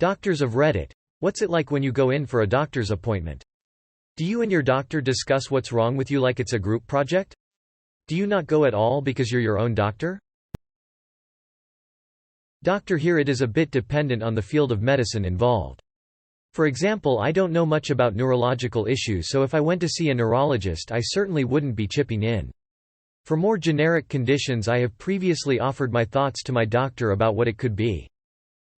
Doctors of Reddit. What's it like when you go in for a doctor's appointment? Do you and your doctor discuss what's wrong with you like it's a group project? Do you not go at all because you're your own doctor? Doctor. Here it is a bit dependent on the field of medicine involved. For example, I don't know much about neurological issues, so if I went to see a neurologist I certainly wouldn't be chipping in. For more generic conditions I have previously offered my thoughts to my doctor about what it could be.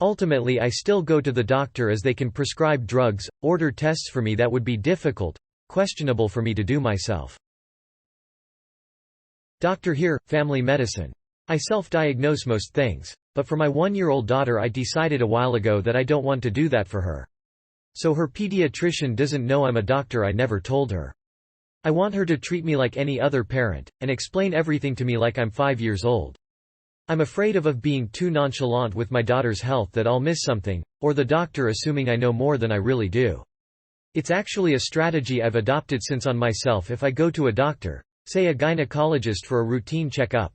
Ultimately I still go to the doctor as they can prescribe drugs, order tests for me that would be difficult, questionable for me to do myself. Doctor. Here, family medicine. I self-diagnose most things. But for my 1-year-old daughter I decided a while ago that I don't want to do that for her. So her pediatrician doesn't know I'm a doctor. I never told her. I want her to treat me like any other parent, and explain everything to me like I'm 5 years old. I'm afraid of being too nonchalant with my daughter's health that I'll miss something, or the doctor assuming I know more than I really do. It's actually a strategy I've adopted since on myself. If I go to a doctor, say a gynecologist, for a routine checkup,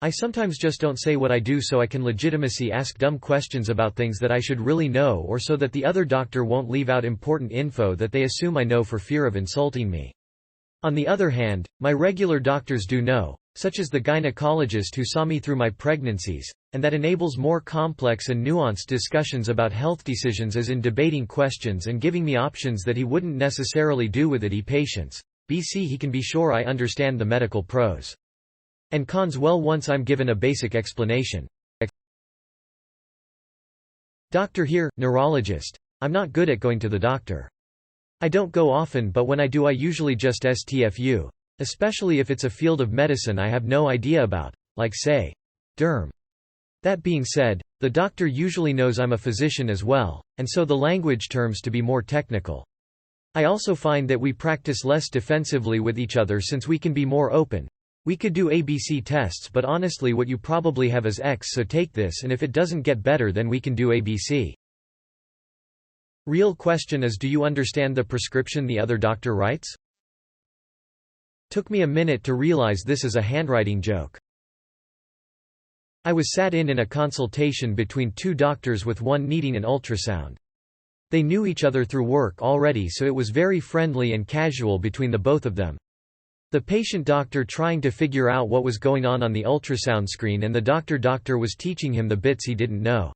I sometimes just don't say what I do so I can legitimately ask dumb questions about things that I should really know, or so that the other doctor won't leave out important info that they assume I know for fear of insulting me. On the other hand, my regular doctors do know, such as the gynecologist who saw me through my pregnancies, and that enables more complex and nuanced discussions about health decisions, as in debating questions and giving me options that he wouldn't necessarily do with patients. He can be sure I understand the medical pros and cons well once I'm given a basic explanation. Doctor. Here, neurologist. I'm not good at going to the doctor. I don't go often, but when I do I usually just STFU. Especially if it's a field of medicine I have no idea about, like say, derm. That being said, the doctor usually knows I'm a physician as well, and so the language terms to be more technical. I also find that we practice less defensively with each other since we can be more open. We could do ABC tests, but honestly what you probably have is X, so take this, and if it doesn't get better then we can do ABC. Real question is, do you understand the prescription the other doctor writes? Took me a minute to realize this is a handwriting joke. I was sat in a consultation between two doctors with one needing an ultrasound. They knew each other through work already, so it was very friendly and casual between the both of them. The patient doctor trying to figure out what was going on the ultrasound screen, and the doctor was teaching him the bits he didn't know.